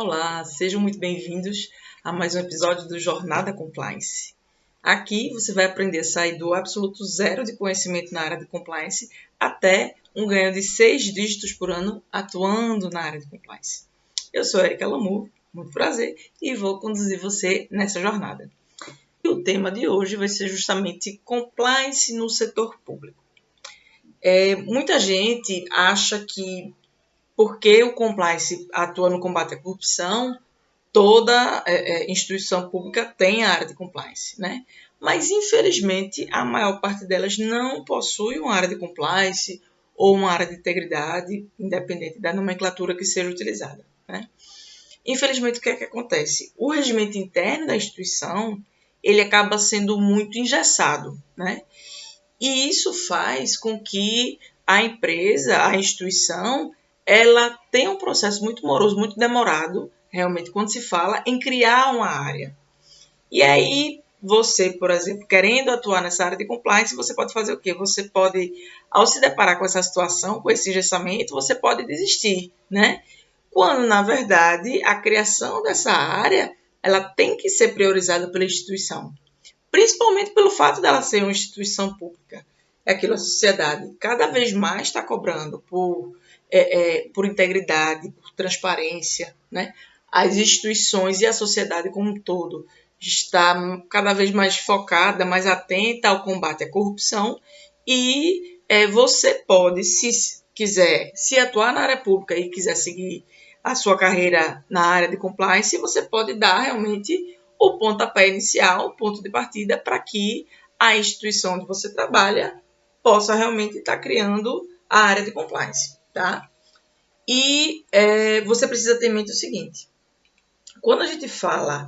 Olá, sejam muito bem-vindos a mais um episódio do Jornada Compliance. Aqui você vai aprender a sair do absoluto zero de conhecimento na área de compliance até um ganho de 6 dígitos por ano atuando na área de compliance. Eu sou Erika Lamour, muito prazer, e vou conduzir você nessa jornada. E o tema de hoje vai ser justamente compliance no setor público. Muita gente acha que porque o compliance atua no combate à corrupção, toda instituição pública tem a área de compliance, né? Mas, infelizmente, a maior parte delas não possui uma área de compliance ou uma área de integridade, independente da nomenclatura que seja utilizada, né? Infelizmente, o que é que acontece? O regimento interno da instituição, ele acaba sendo muito engessado, né? E isso faz com que a empresa, a instituição, ela tem um processo muito moroso, muito demorado, realmente, quando se fala em criar uma área. E aí, você, por exemplo, querendo atuar nessa área de compliance, você pode fazer o quê? Você pode, ao se deparar com essa situação, com esse engessamento, você pode desistir, né? Quando, na verdade, a criação dessa área, ela tem que ser priorizada pela instituição. Principalmente pelo fato dela ser uma instituição pública. É aquilo, a sociedade cada vez mais está cobrando por integridade, por transparência, né? As instituições e a sociedade como um todo está cada vez mais focada, mais atenta ao combate à corrupção e você pode, se quiser, se atuar na área pública e quiser seguir a sua carreira na área de compliance, você pode dar realmente o pontapé inicial, o ponto de partida, para que a instituição onde você trabalha possa realmente estar criando a área de compliance, tá? E você precisa ter em mente o seguinte: quando a gente fala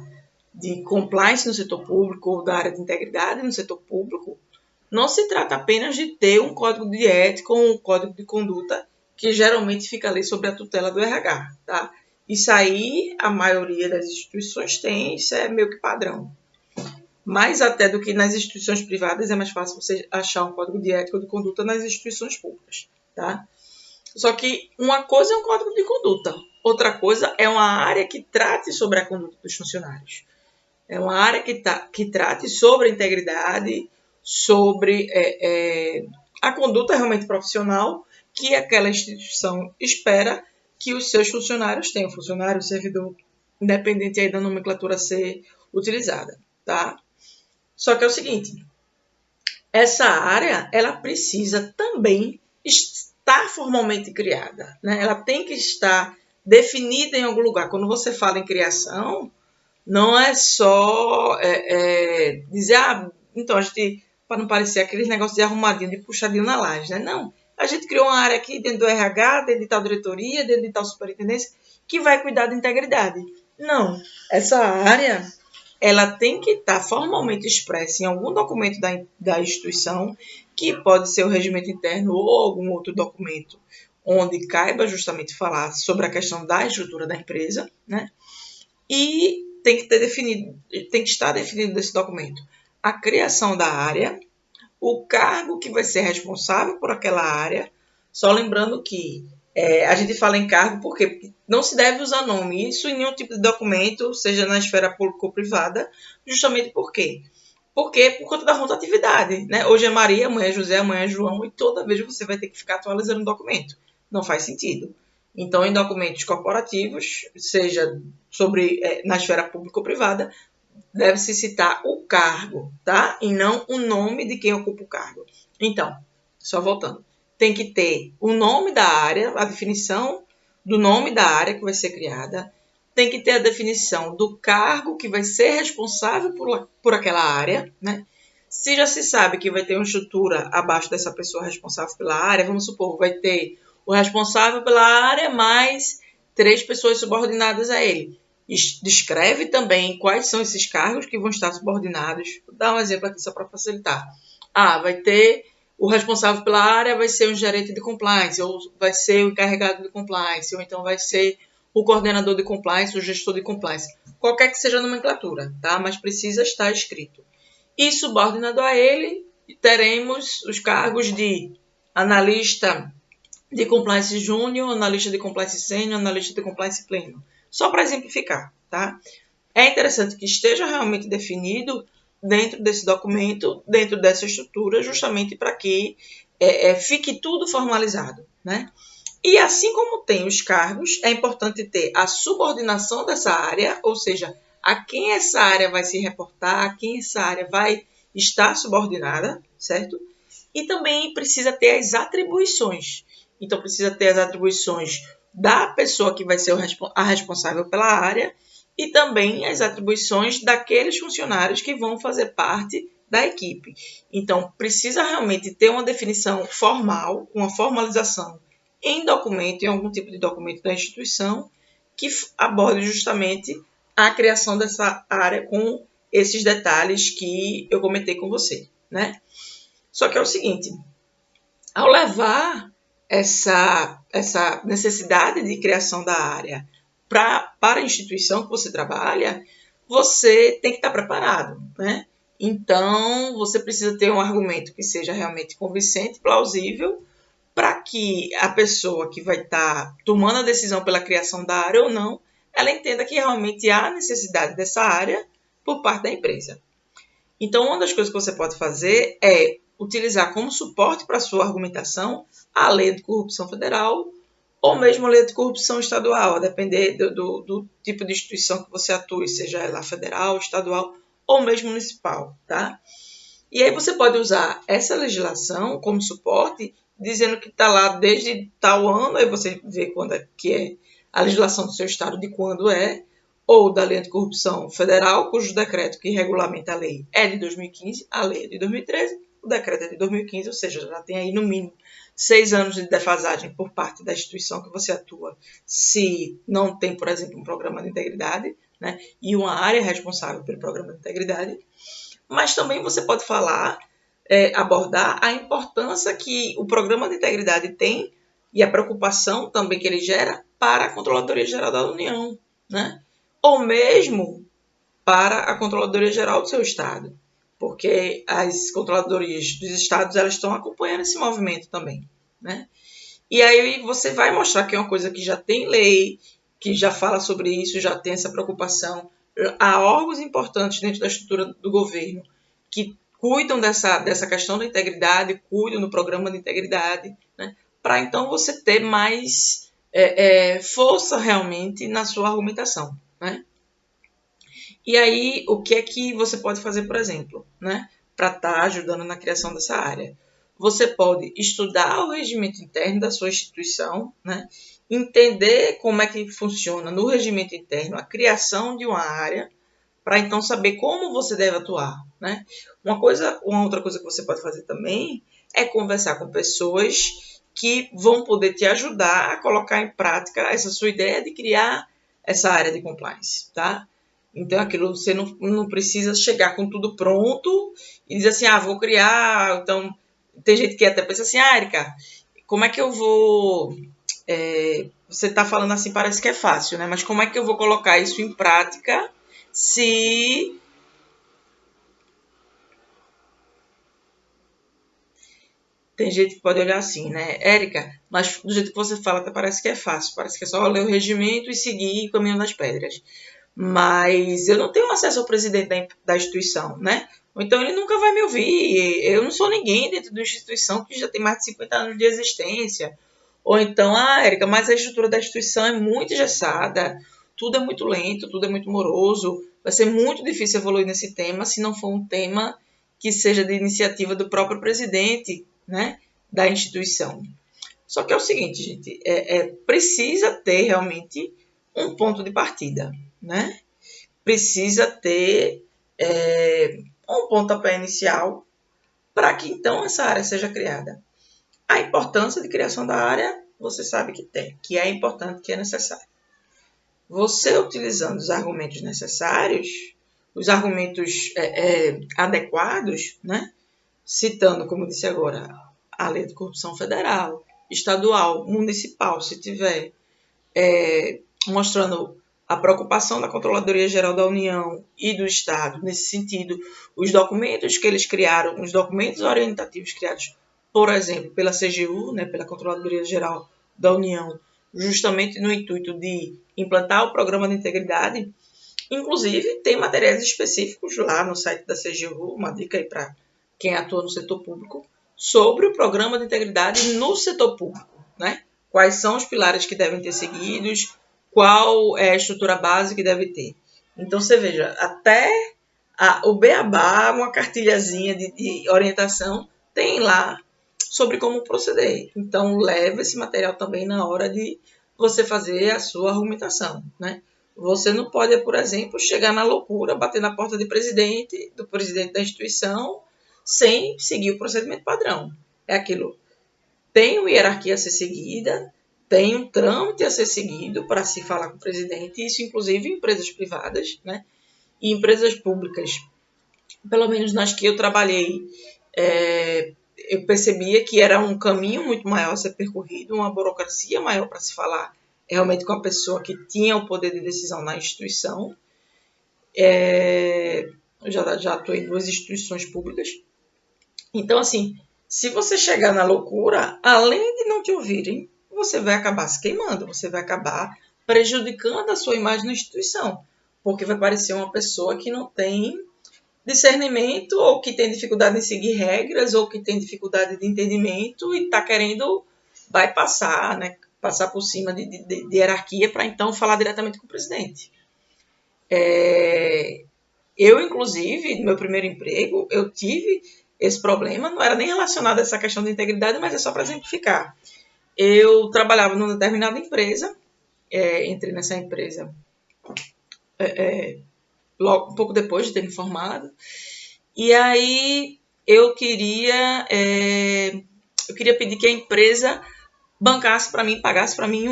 de compliance no setor público ou da área de integridade no setor público, não se trata apenas de ter um código de ética ou um código de conduta que geralmente fica ali sob a tutela do RH, tá? Isso aí a maioria das instituições tem, isso é meio que padrão. Mais até do que nas instituições privadas, é mais fácil você achar um código de ética ou de conduta nas instituições públicas, tá? Só que uma coisa é um código de conduta, outra coisa é uma área que trate sobre a conduta dos funcionários. É uma área que trate sobre a integridade, sobre a conduta realmente profissional que aquela instituição espera que os seus funcionários tenham, funcionário, servidor, independente aí da nomenclatura ser utilizada, tá? Só que é o seguinte, essa área, ela precisa também estar formalmente criada, né? Ela tem que estar definida em algum lugar. Quando você fala em criação, não é só dizer, então a gente, para não parecer aqueles negócios de arrumadinho, de puxadinho na laje, né? Não, a gente criou uma área aqui dentro do RH, dentro de tal diretoria, dentro de tal superintendência, que vai cuidar da integridade. Não, essa área, ela tem que estar formalmente expressa em algum documento da instituição, que pode ser o regimento interno ou algum outro documento, onde caiba justamente falar sobre a questão da estrutura da empresa, né? E tem que estar definido nesse documento a criação da área, o cargo que vai ser responsável por aquela área. Só lembrando que a gente fala em cargo porque não se deve usar nome, isso em nenhum tipo de documento, seja na esfera pública ou privada, justamente por quê? Porque por conta da rotatividade, né? Hoje é Maria, amanhã é José, amanhã é João, e toda vez você vai ter que ficar atualizando o documento. Não faz sentido. Então, em documentos corporativos, seja na esfera pública ou privada, deve-se citar o cargo, tá? E não o nome de quem ocupa o cargo. Então, só voltando, tem que ter o nome da área, a definição do nome da área que vai ser criada, tem que ter a definição do cargo que vai ser responsável por aquela área, né? Se já se sabe que vai ter uma estrutura abaixo dessa pessoa responsável pela área, vamos supor, vai ter o responsável pela área mais 3 pessoas subordinadas a ele. Descreve também quais são esses cargos que vão estar subordinados. Vou dar um exemplo aqui só para facilitar. Vai ter o responsável pela área, vai ser um gerente de compliance, ou vai ser o encarregado de compliance, ou então vai ser o coordenador de compliance, o gestor de compliance. Qualquer que seja a nomenclatura, tá? Mas precisa estar escrito. E subordinado a ele, teremos os cargos de analista de compliance júnior, analista de compliance sênior, analista de compliance pleno. Só para exemplificar, tá? É interessante que esteja realmente definido dentro desse documento, dentro dessa estrutura, justamente para que fique tudo formalizado, né? E assim como tem os cargos, é importante ter a subordinação dessa área, ou seja, a quem essa área vai se reportar, a quem essa área vai estar subordinada, certo? E também precisa ter as atribuições. Então, precisa ter as atribuições da pessoa que vai ser a responsável pela área e também as atribuições daqueles funcionários que vão fazer parte da equipe. Então, precisa realmente ter uma definição formal, uma formalização em documento, em algum tipo de documento da instituição, que aborde justamente a criação dessa área com esses detalhes que eu comentei com você, né? Só que é o seguinte, ao levar essa necessidade de criação da área para a instituição que você trabalha, você tem que estar preparado, né? Então, você precisa ter um argumento que seja realmente convincente, plausível, para que a pessoa que vai estar tomando a decisão pela criação da área ou não, ela entenda que realmente há necessidade dessa área por parte da empresa. Então, uma das coisas que você pode fazer é utilizar como suporte para a sua argumentação a lei de corrupção federal ou mesmo a lei de corrupção estadual, a depender do tipo de instituição que você atue, seja ela federal, estadual ou mesmo municipal, tá? E aí você pode usar essa legislação como suporte, dizendo que está lá desde tal ano, aí você vê quando é que é a legislação do seu estado, de quando é, ou da lei de corrupção federal, cujo decreto que regulamenta a lei é de 2015, a lei é de 2013, o decreto é de 2015, ou seja, já tem aí no mínimo 6 anos de defasagem por parte da instituição que você atua, se não tem, por exemplo, um programa de integridade, né, e uma área responsável pelo programa de integridade. Mas também você pode falar, abordar a importância que o programa de integridade tem e a preocupação também que ele gera para a Controladoria Geral da União, né? Ou mesmo para a Controladoria Geral do seu estado, porque as controladorias dos estados elas estão acompanhando esse movimento também, né? E aí você vai mostrar que é uma coisa que já tem lei, que já fala sobre isso, já tem essa preocupação. Há órgãos importantes dentro da estrutura do governo que cuidam dessa questão da integridade, cuidam do programa de integridade, né? Para então você ter mais força realmente na sua argumentação, né? E aí, o que é que você pode fazer, por exemplo, né, para estar ajudando na criação dessa área? Você pode estudar o regimento interno da sua instituição, né, entender como é que funciona no regimento interno a criação de uma área, para então saber como você deve atuar, né? Uma outra coisa que você pode fazer também é conversar com pessoas que vão poder te ajudar a colocar em prática essa sua ideia de criar essa área de compliance, tá? Então, aquilo você não precisa chegar com tudo pronto e dizer assim, vou criar. Então, tem gente que até pensa assim, Erika, como é que eu vou... você está falando assim, parece que é fácil, né? Mas como é que eu vou colocar isso em prática se... Tem gente que pode olhar assim, né? Érica, mas do jeito que você fala, até parece que é fácil. Parece que é só ler o regimento e seguir o caminho das pedras. Mas eu não tenho acesso ao presidente da instituição, né? Ou então ele nunca vai me ouvir. Eu não sou ninguém dentro de uma instituição que já tem mais de 50 anos de existência. Ou então, Érica, mas a estrutura da instituição é muito engessada, tudo é muito lento, tudo é muito moroso. Vai ser muito difícil evoluir nesse tema se não for um tema que seja de iniciativa do próprio presidente, né, da instituição. Só que é o seguinte, gente, precisa ter realmente um ponto de partida, né? Precisa ter um pontapé inicial para que então essa área seja criada. A importância de criação da área, você sabe que tem, que é importante, que é necessário. Você utilizando os argumentos necessários, os argumentos adequados, né? Citando, como eu disse agora, a lei de corrupção federal, estadual, municipal, se tiver, mostrando a preocupação da Controladoria Geral da União e do Estado, nesse sentido, os documentos que eles criaram, os documentos orientativos criados, por exemplo, pela CGU, né, pela Controladoria Geral da União, justamente no intuito de implantar o programa de integridade. Inclusive, tem materiais específicos lá no site da CGU, uma dica aí para quem atua no setor público, sobre o programa de integridade no setor público, né? Quais são os pilares que devem ter seguidos, qual é a estrutura base que deve ter. Então, você veja, até o Beabá, uma cartilhazinha de orientação, tem lá sobre como proceder. Então, leve esse material também na hora de você fazer a sua argumentação, né? Você não pode, por exemplo, chegar na loucura, bater na porta do presidente da instituição, sem seguir o procedimento padrão. É aquilo. Tem uma hierarquia a ser seguida, tem um trâmite a ser seguido para se falar com o presidente, isso inclusive em empresas privadas, né? E empresas públicas. Pelo menos nas que eu trabalhei, eu percebia que era um caminho muito maior a ser percorrido, uma burocracia maior para se falar realmente com a pessoa que tinha o poder de decisão na instituição. Eu já atuei em 2 instituições públicas. Então, assim, se você chegar na loucura, além de não te ouvirem, você vai acabar se queimando, você vai acabar prejudicando a sua imagem na instituição, porque vai parecer uma pessoa que não tem discernimento, ou que tem dificuldade em seguir regras, ou que tem dificuldade de entendimento e está querendo bypassar, né? Passar por cima de hierarquia para então falar diretamente com o presidente. Eu, inclusive, no meu primeiro emprego, eu tive esse problema, não era nem relacionado a essa questão de integridade, mas é só para exemplificar. Eu trabalhava numa determinada empresa, entrei nessa empresa logo um pouco depois de ter me formado, e aí eu queria pedir que a empresa bancasse para mim, pagasse para mim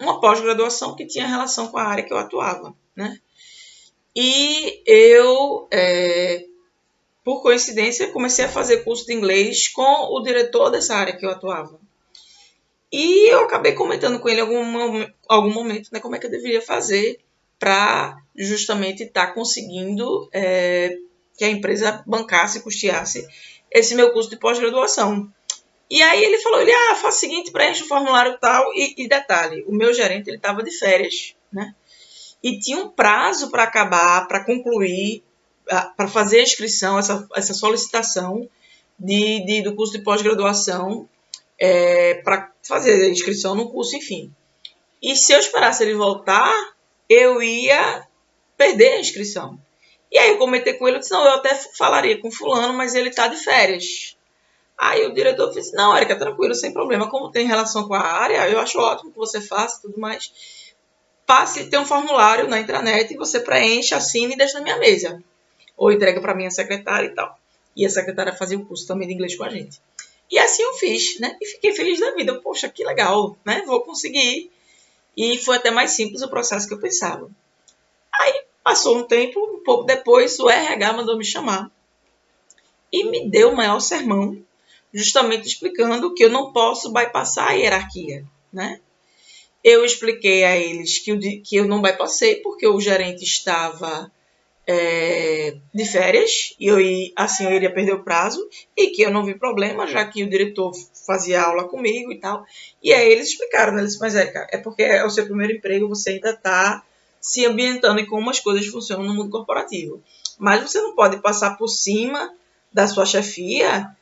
uma pós-graduação que tinha relação com a área que eu atuava, né? E eu, por coincidência, comecei a fazer curso de inglês com o diretor dessa área que eu atuava. E eu acabei comentando com ele em algum momento, né, como é que eu deveria fazer para justamente estar conseguindo que a empresa bancasse e custeasse esse meu curso de pós-graduação. E aí ele falou, faz o seguinte, preenche o formulário tal, e detalhe, o meu gerente estava de férias, né? E tinha um prazo para acabar, para concluir, para fazer a inscrição, essa solicitação do curso de pós-graduação, para fazer a inscrição no curso, enfim. E se eu esperasse ele voltar, eu ia perder a inscrição. E aí eu comentei com ele, eu disse, não, eu até falaria com fulano, mas ele está de férias. Aí o diretor disse, não, Érica, tranquilo, sem problema, como tem relação com a área, eu acho ótimo que você faça tudo mais. Passe, tem um formulário na intranet e você preenche, assina e deixa na minha mesa. Ou entrega para minha secretária e tal. E a secretária fazia o curso também de inglês com a gente. E assim eu fiz, né? E fiquei feliz da vida. Poxa, que legal, né? Vou conseguir. E foi até mais simples o processo que eu pensava. Aí passou um tempo, um pouco depois, o RH mandou me chamar. E me deu o maior sermão, justamente explicando que eu não posso bypassar a hierarquia, né? Eu expliquei a eles que eu não bypassei porque o gerente estava de férias e eu iria perder o prazo e que eu não vi problema, já que o diretor fazia aula comigo e tal. E aí eles explicaram, né? Eles disseram, mas Érica, é porque é o seu primeiro emprego, você ainda está se ambientando em como as coisas funcionam no mundo corporativo. Mas você não pode passar por cima da sua chefia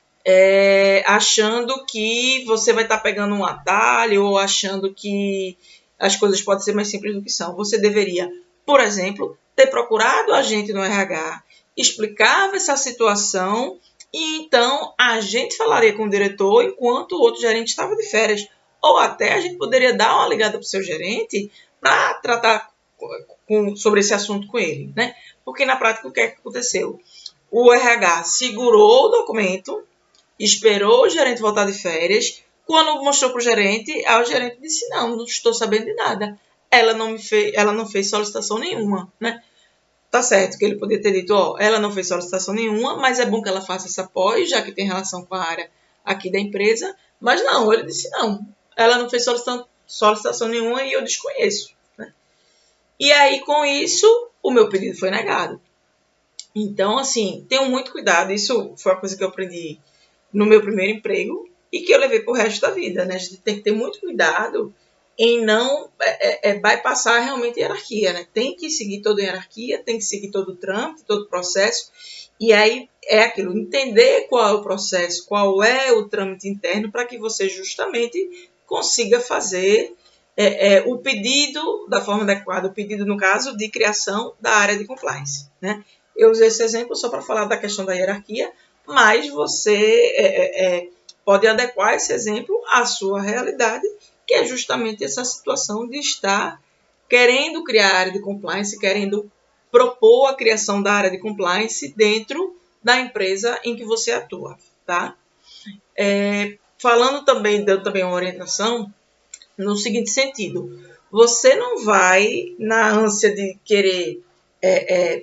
achando que você vai estar pegando um atalho ou achando que as coisas podem ser mais simples do que são. Você deveria, por exemplo, ter procurado a gente no RH, explicava essa situação e então a gente falaria com o diretor enquanto o outro gerente estava de férias. Ou até a gente poderia dar uma ligada para o seu gerente para tratar sobre esse assunto com ele, né? Porque na prática o que aconteceu? O RH segurou o documento, esperou o gerente voltar de férias. Quando mostrou para o gerente disse, não estou sabendo de nada. Ela não fez solicitação nenhuma, né? Tá certo que ele poderia ter dito, ela não fez solicitação nenhuma, mas é bom que ela faça essa pós, já que tem relação com a área aqui da empresa. Mas não, ele disse, não, ela não fez solicitação nenhuma e eu desconheço, né? E aí, com isso, o meu pedido foi negado. Então, assim, tenham muito cuidado. Isso foi uma coisa que eu aprendi no meu primeiro emprego e que eu levei pro resto da vida, né? A gente tem que ter muito cuidado em não bypassar realmente a hierarquia, né? Tem que seguir toda a hierarquia, tem que seguir todo o trâmite, todo o processo, e aí é aquilo, entender qual é o processo, qual é o trâmite interno, para que você justamente consiga fazer o pedido da forma adequada, o pedido, no caso, de criação da área de compliance, né? Eu usei esse exemplo só para falar da questão da hierarquia, mas você pode adequar esse exemplo à sua realidade, que é justamente essa situação de estar querendo criar a área de compliance, querendo propor a criação da área de compliance dentro da empresa em que você atua, tá? Falando também, dando também uma orientação no seguinte sentido, você não vai, na ânsia de querer,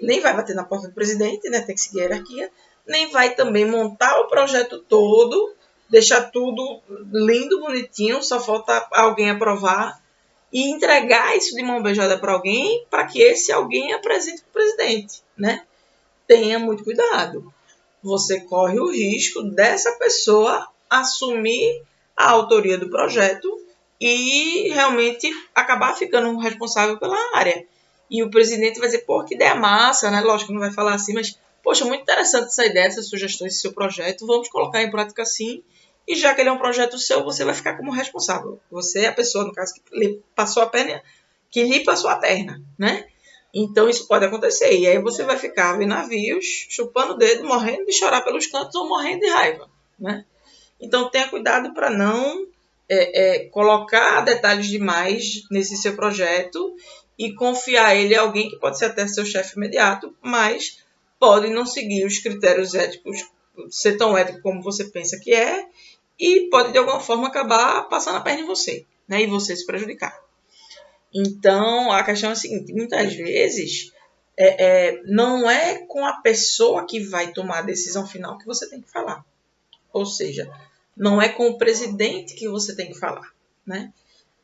nem vai bater na porta do presidente, né, tem que seguir a hierarquia, nem vai também montar o projeto todo, deixar tudo lindo, bonitinho, só falta alguém aprovar e entregar isso de mão beijada para alguém, para que esse alguém apresente para o presidente, né? Tenha muito cuidado. Você corre o risco dessa pessoa assumir a autoria do projeto e realmente acabar ficando responsável pela área. E o presidente vai dizer, pô, que ideia massa, né? Lógico que não vai falar assim, mas, poxa, muito interessante essa ideia, essas sugestões, esse seu projeto, vamos colocar em prática assim. E já que ele é um projeto seu, você vai ficar como responsável. Você é a pessoa, no caso, que lhe passou a perna, que lhe passou a perna, né? Então, isso pode acontecer. E aí você vai ficar em navios, chupando o dedo, morrendo de chorar pelos cantos ou morrendo de raiva, né? Então, tenha cuidado para não colocar detalhes demais nesse seu projeto e confiar ele a alguém que pode ser até seu chefe imediato, mas pode não seguir os critérios éticos, ser tão ético como você pensa que é, e pode, de alguma forma, acabar passando a perna em você, né? E você se prejudicar. Então, a questão é a seguinte, muitas vezes não é com a pessoa que vai tomar a decisão final que você tem que falar. Ou seja, não é com o presidente que você tem que falar, né?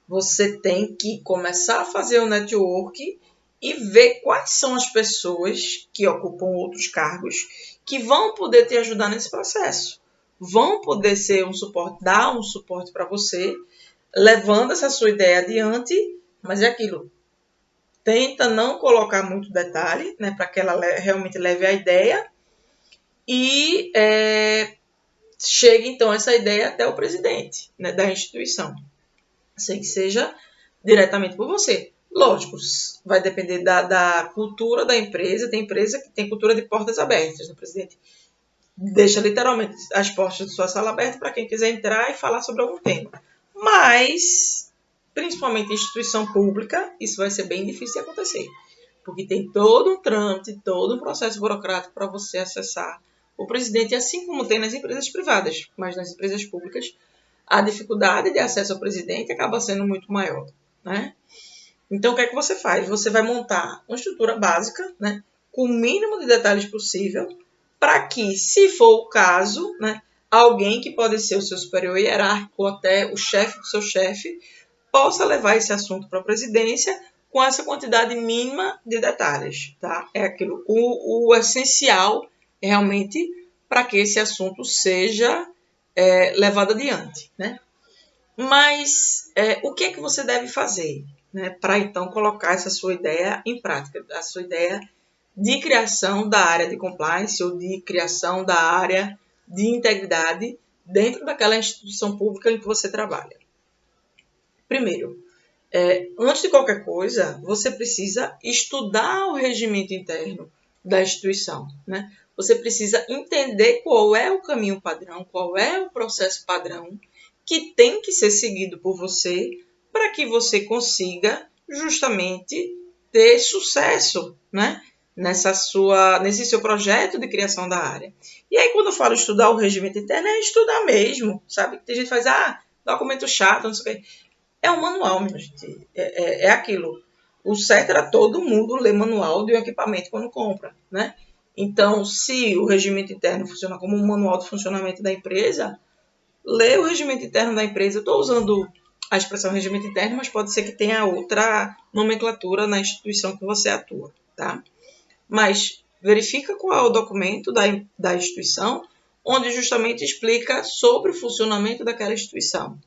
Você tem que começar a fazer o network e ver quais são as pessoas que ocupam outros cargos que vão poder te ajudar nesse processo. Vão poder ser um suporte, dar um suporte para você, levando essa sua ideia adiante, mas é aquilo. Tenta não colocar muito detalhe, né, para que ela realmente leve a ideia e chegue, então, essa ideia até o presidente, né, da instituição, sem que seja diretamente por você. Lógico, vai depender da cultura da empresa. Tem empresa que tem cultura de portas abertas. O presidente deixa literalmente as portas de sua sala abertas para quem quiser entrar e falar sobre algum tema. Mas, principalmente em instituição pública, isso vai ser bem difícil de acontecer. Porque tem todo um trâmite, todo um processo burocrático para você acessar o presidente, assim como tem nas empresas privadas. Mas nas empresas públicas, a dificuldade de acesso ao presidente acaba sendo muito maior, né? Então, o que é que você faz? Você vai montar uma estrutura básica, né, com o mínimo de detalhes possível, para que, se for o caso, né, alguém que pode ser o seu superior hierárquico ou até o chefe do seu chefe, possa levar esse assunto para a presidência com essa quantidade mínima de detalhes, tá? É aquilo, o essencial realmente para que esse assunto seja levado adiante, né? Mas o que é que você deve fazer, né, para então colocar essa sua ideia em prática, a sua ideia de criação da área de compliance ou de criação da área de integridade dentro daquela instituição pública em que você trabalha? Primeiro, antes de qualquer coisa, você precisa estudar o regimento interno da instituição, né? Você precisa entender qual é o caminho padrão, qual é o processo padrão que tem que ser seguido por você para que você consiga justamente ter sucesso, né, nesse seu projeto de criação da área. E aí, quando eu falo estudar o regimento interno, é estudar mesmo, sabe? Tem gente que faz, documento chato, não sei o quê. É um manual, minha gente. É aquilo. O certo era todo mundo ler manual de um equipamento quando compra, né? Então, se o regimento interno funciona como um manual de funcionamento da empresa, lê o regimento interno da empresa. Eu estou usando a expressão regimento interno, mas pode ser que tenha outra nomenclatura na instituição que você atua, tá? Mas verifica qual é o documento da instituição, onde justamente explica sobre o funcionamento daquela instituição.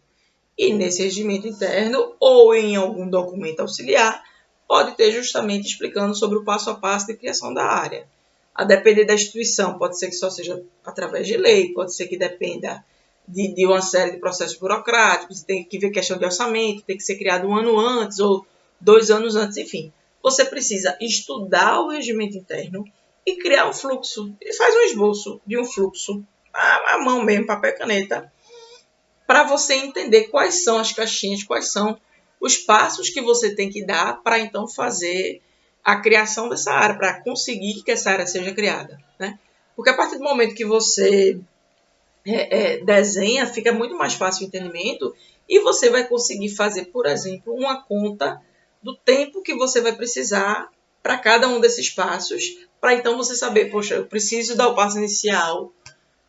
E nesse regimento interno, ou em algum documento auxiliar, pode ter justamente explicando sobre o passo a passo de criação da área. A depender da instituição, pode ser que só seja através de lei, pode ser que dependa de uma série de processos burocráticos, tem que ver questão de orçamento, tem que ser criado 1 ano antes ou 2 anos antes, enfim. Você precisa estudar o regimento interno e criar um fluxo. Ele faz um esboço de um fluxo, à mão mesmo, papel e caneta, para você entender quais são as caixinhas, quais são os passos que você tem que dar para então fazer a criação dessa área, para conseguir que essa área seja criada, né? Porque a partir do momento que você desenha, fica muito mais fácil o entendimento e você vai conseguir fazer, por exemplo, uma conta do tempo que você vai precisar para cada um desses passos, para então você saber, poxa, eu preciso dar o passo inicial.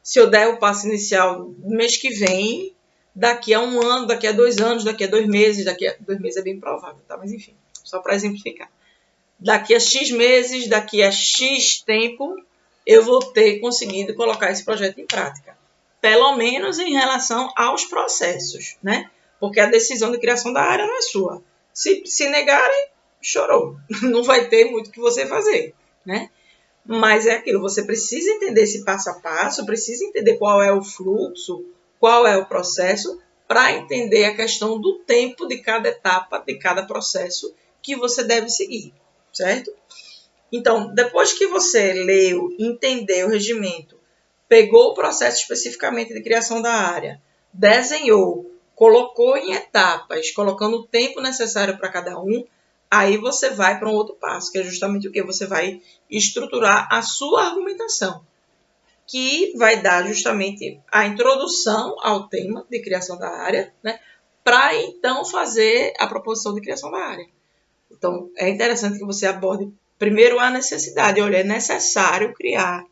Se eu der o passo inicial no mês que vem, daqui a 1 ano, daqui a 2 anos, daqui a 2 meses, daqui a 2 meses é bem provável, tá? Mas enfim, só para exemplificar. Daqui a X meses, daqui a X tempo, eu vou ter conseguido colocar esse projeto em prática. Pelo menos em relação aos processos, né? Porque a decisão de criação da área não é sua. Se negarem, chorou. Não vai ter muito o que você fazer, né? Mas é aquilo, você precisa entender esse passo a passo, precisa entender qual é o fluxo, qual é o processo, para entender a questão do tempo de cada etapa, de cada processo que você deve seguir, certo? Então, depois que você leu, entendeu o regimento, pegou o processo especificamente de criação da área, desenhou, colocou em etapas, colocando o tempo necessário para cada um, aí você vai para um outro passo, que é justamente o que? Você vai estruturar a sua argumentação, que vai dar justamente a introdução ao tema de criação da área, né? Para então fazer a proposição de criação da área. Então, é interessante que você aborde primeiro a necessidade. Olha, é necessário criar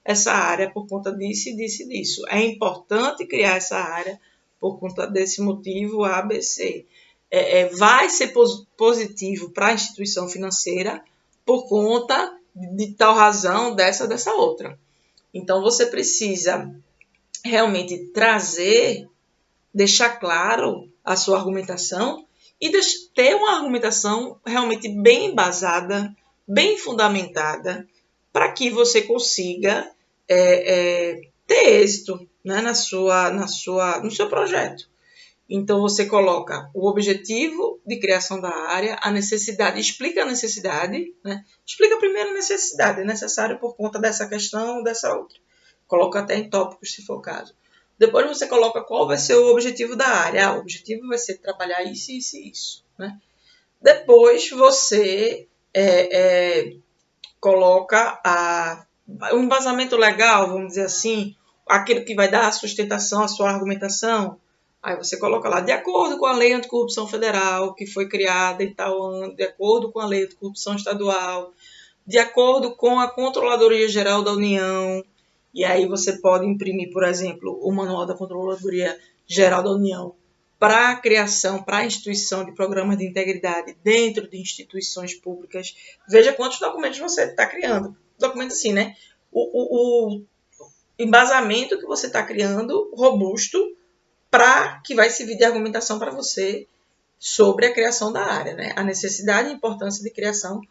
essa área por conta disso e disso e disso. É importante criar essa área por conta desse motivo A, B, C. Vai ser positivo para a instituição financeira por conta de tal razão, dessa outra. Então, você precisa realmente trazer, deixar claro a sua argumentação e ter uma argumentação realmente bem embasada, bem fundamentada, para que você consiga ter êxito, né, no seu projeto. Então, você coloca o objetivo de criação da área, a necessidade, explica a necessidade, né? Explica primeiro a necessidade, é necessário por conta dessa questão ou dessa outra. Coloca até em tópicos, se for o caso. Depois você coloca qual vai ser o objetivo da área. O objetivo vai ser trabalhar isso, isso e isso, né? Depois você coloca um embasamento legal, vamos dizer assim, aquilo que vai dar sustentação à sua argumentação. Aí você coloca lá, de acordo com a Lei Anticorrupção Federal, que foi criada em tal ano, de acordo com a Lei Anticorrupção Estadual, de acordo com a Controladoria Geral da União. E aí você pode imprimir, por exemplo, o Manual da Controladoria Geral da União para a criação, para a instituição de programas de integridade dentro de instituições públicas. Veja quantos documentos você está criando. Documentos assim, né? O embasamento que você está criando, robusto, para que vai servir de argumentação para você sobre a criação da área, né? A necessidade e importância de criação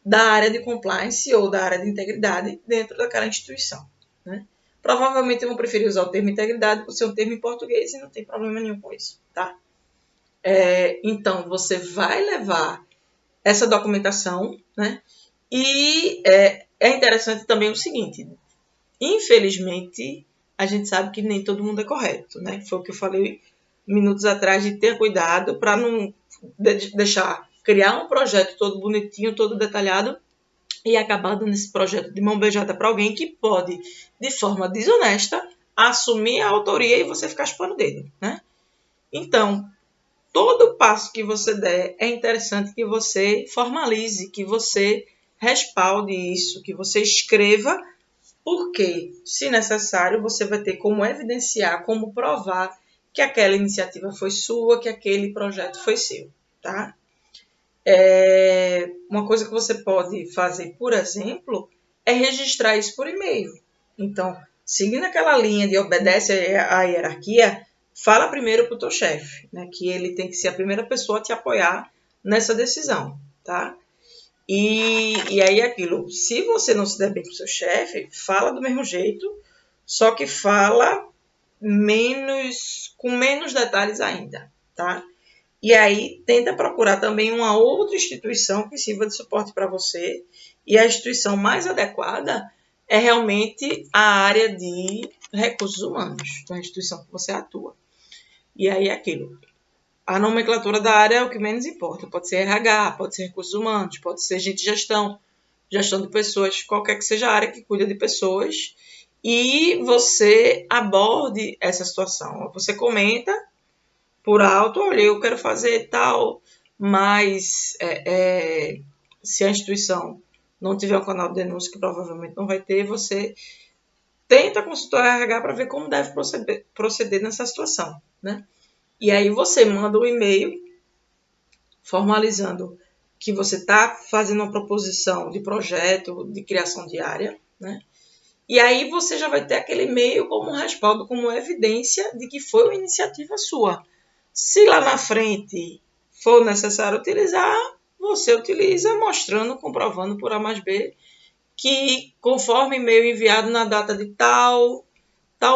da área de compliance ou da área de integridade dentro daquela instituição, né? Provavelmente eu vou preferir usar o termo integridade por ser um termo em português e não tem problema nenhum com isso, tá? Então, você vai levar essa documentação, né? E é interessante também o seguinte, infelizmente, a gente sabe que nem todo mundo é correto, né? Foi o que eu falei minutos atrás, de ter cuidado para não deixar criar um projeto todo bonitinho, todo detalhado e acabar dando esse projeto de mão beijada para alguém que pode, de forma desonesta, assumir a autoria e você ficar chupando o dedo, né? Então, todo passo que você der, é interessante que você formalize, que você respalde isso, que você escreva, porque, se necessário, você vai ter como evidenciar, como provar que aquela iniciativa foi sua, que aquele projeto foi seu, tá? Uma coisa que você pode fazer, por exemplo, é registrar isso por e-mail. Então, seguindo aquela linha de obedece à hierarquia, fala primeiro para o teu chefe, né? Que ele tem que ser a primeira pessoa a te apoiar nessa decisão, tá? E aí aquilo, se você não se der bem com o seu chefe, fala do mesmo jeito, só que fala com menos detalhes ainda, tá? E aí tenta procurar também uma outra instituição que sirva de suporte para você, e a instituição mais adequada é realmente a área de recursos humanos, da instituição que você atua. E aí aquilo, a nomenclatura da área é o que menos importa. Pode ser RH, pode ser recursos humanos, pode ser gente de gestão de pessoas, qualquer que seja a área que cuida de pessoas. E você aborde essa situação. Você comenta por alto, olha, eu quero fazer tal, mas se a instituição não tiver um canal de denúncia, que provavelmente não vai ter, você tenta consultar a RH para ver como deve proceder nessa situação, né? E aí você manda um e-mail formalizando que você está fazendo uma proposição de projeto de criação de área, né? E aí você já vai ter aquele e-mail como respaldo, como evidência de que foi uma iniciativa sua. Se lá na frente for necessário utilizar, você utiliza mostrando, comprovando por A mais B que conforme e-mail enviado na data de tal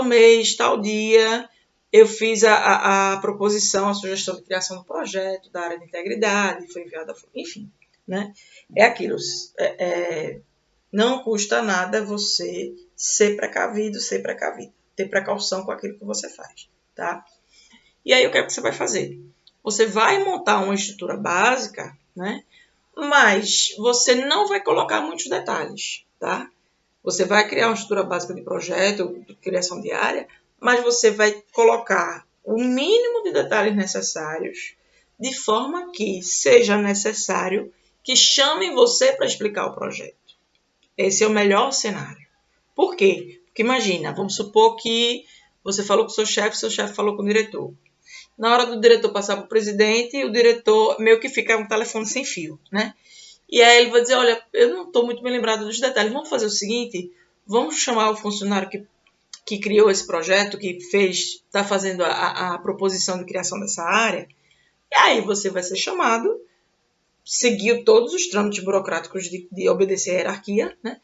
mês, tal dia, eu fiz a proposição, a sugestão de criação do projeto, da área de integridade, foi enviada, enfim, né? É aquilo, não custa nada você ser precavido, ter precaução com aquilo que você faz, tá? E aí o que é que você vai fazer? Você vai montar uma estrutura básica, né? Mas você não vai colocar muitos detalhes, tá? Você vai criar uma estrutura básica de projeto, de criação de área, mas você vai colocar o mínimo de detalhes necessários, de forma que seja necessário que chamem você para explicar o projeto. Esse é o melhor cenário. Por quê? Porque imagina, vamos supor que você falou com o seu chefe falou com o diretor. Na hora do diretor passar para o presidente, o diretor meio que fica um telefone sem fio, né? E aí ele vai dizer, olha, eu não estou muito bem lembrado dos detalhes, vamos fazer o seguinte, vamos chamar o funcionário que criou esse projeto, que está fazendo a proposição de criação dessa área, e aí você vai ser chamado, seguir todos os trâmites burocráticos de obedecer a hierarquia, né?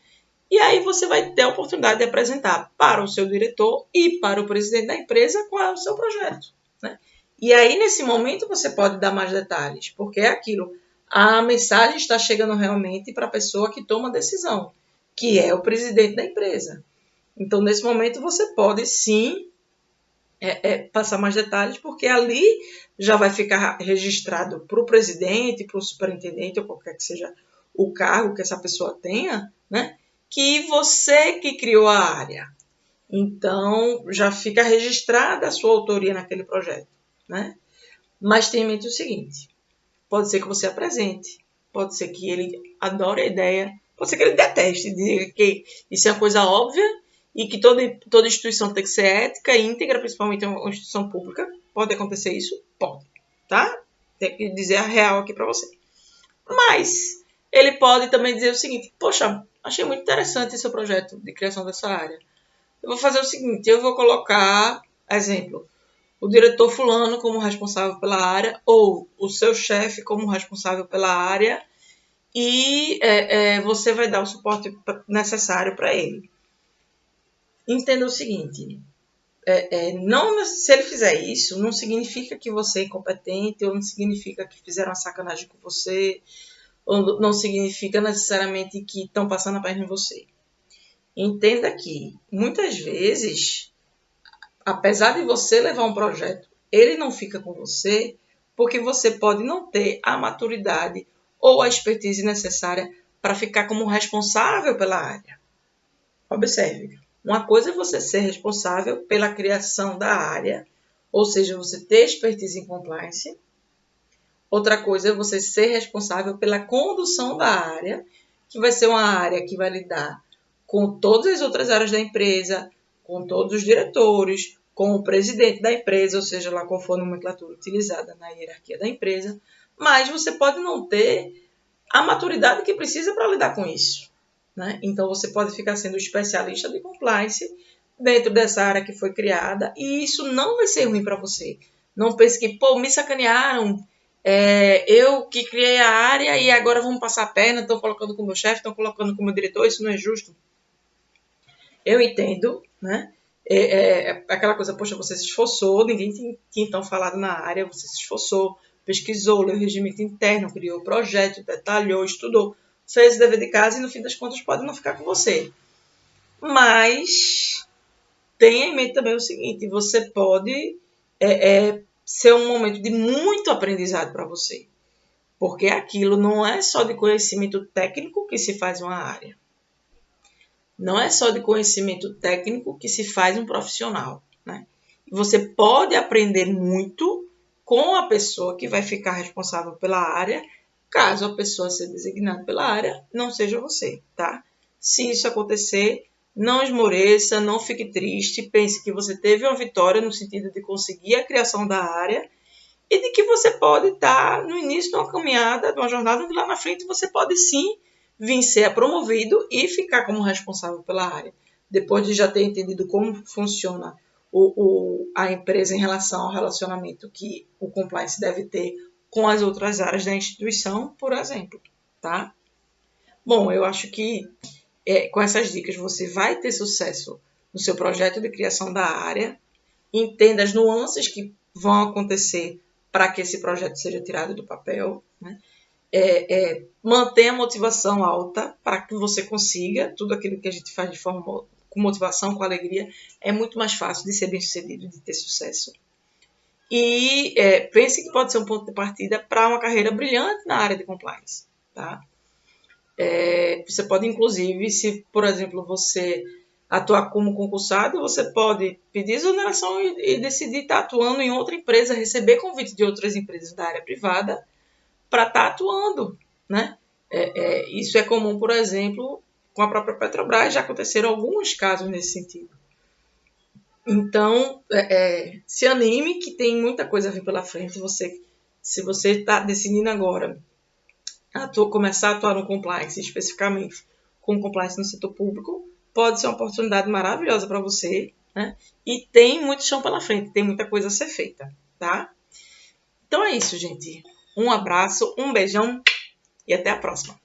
E aí você vai ter a oportunidade de apresentar para o seu diretor e para o presidente da empresa qual é o seu projeto, né? E aí, nesse momento, você pode dar mais detalhes, porque é aquilo, a mensagem está chegando realmente para a pessoa que toma a decisão, que é o presidente da empresa. Então, nesse momento, você pode sim passar mais detalhes, porque ali já vai ficar registrado para o presidente, para o superintendente, ou qualquer que seja o cargo que essa pessoa tenha, né? Que você que criou a área. Então, já fica registrada a sua autoria naquele projeto, né? Mas tenha em mente o seguinte, pode ser que você apresente, pode ser que ele adore a ideia, pode ser que ele deteste, diga que isso é uma coisa óbvia e que toda instituição tem que ser ética e íntegra, principalmente uma instituição pública. Pode acontecer isso? Pode, tá? Tem que dizer a real aqui para você. Mas ele pode também dizer o seguinte, poxa, achei muito interessante esse seu projeto de criação dessa área. Eu vou fazer o seguinte, eu vou colocar, exemplo, o diretor fulano como responsável pela área ou o seu chefe como responsável pela área e você vai dar o suporte necessário para ele. Entenda o seguinte, se ele fizer isso, não significa que você é incompetente ou não significa que fizeram uma sacanagem com você ou não significa necessariamente que estão passando a perna em você. Entenda que, muitas vezes, apesar de você levar um projeto, ele não fica com você porque você pode não ter a maturidade ou a expertise necessária para ficar como responsável pela área. Observe, uma coisa é você ser responsável pela criação da área, ou seja, você ter expertise em compliance. Outra coisa é você ser responsável pela condução da área, que vai ser uma área que vai lidar com todas as outras áreas da empresa, com todos os diretores, com o presidente da empresa, ou seja, lá qual for a nomenclatura utilizada na hierarquia da empresa, mas você pode não ter a maturidade que precisa para lidar com isso, né? Então, você pode ficar sendo especialista de compliance, dentro dessa área que foi criada, e isso não vai ser ruim para você. Não pense que, pô, me sacanearam, eu que criei a área e agora vamos passar a perna, estão colocando como meu chefe, estão colocando como meu diretor, isso não é justo. Eu entendo, né? Aquela coisa, poxa, você se esforçou, ninguém tinha então falado na área, você se esforçou, pesquisou, leu o regimento interno, criou o projeto, detalhou, estudou, fez o dever de casa e no fim das contas pode não ficar com você. Mas tenha em mente também o seguinte, você pode ser um momento de muito aprendizado para você. Porque aquilo não é só de conhecimento técnico que se faz uma área. Não é só de conhecimento técnico que se faz um profissional, né? Você pode aprender muito com a pessoa que vai ficar responsável pela área, caso a pessoa seja designada pela área não seja você, tá? Se isso acontecer, não esmoreça, não fique triste, pense que você teve uma vitória no sentido de conseguir a criação da área e de que você pode estar no início de uma caminhada, de uma jornada, onde lá na frente você pode sim vir ser promovido e ficar como responsável pela área. Depois de já ter entendido como funciona a empresa em relação ao relacionamento que o compliance deve ter com as outras áreas da instituição, por exemplo, tá? Bom, eu acho que com essas dicas você vai ter sucesso no seu projeto de criação da área, entenda as nuances que vão acontecer para que esse projeto seja tirado do papel, né? Mantenha a motivação alta para que você consiga tudo aquilo que a gente faz de forma com motivação, com alegria, é muito mais fácil de ser bem sucedido, de ter sucesso. E pense que pode ser um ponto de partida para uma carreira brilhante na área de compliance, tá? Você pode, inclusive, se, por exemplo, você atuar como concursado, você pode pedir exoneração e decidir estar atuando em outra empresa, receber convite de outras empresas da área privada para estar atuando, né? Isso é comum, por exemplo, com a própria Petrobras, já aconteceram alguns casos nesse sentido. Então, se anime, que tem muita coisa a vir pela frente. Se você está decidindo agora começar a atuar no compliance, especificamente com compliance no setor público, pode ser uma oportunidade maravilhosa para você, né? E tem muito chão pela frente, tem muita coisa a ser feita, tá? Então é isso, gente. Um abraço, um beijão e até a próxima.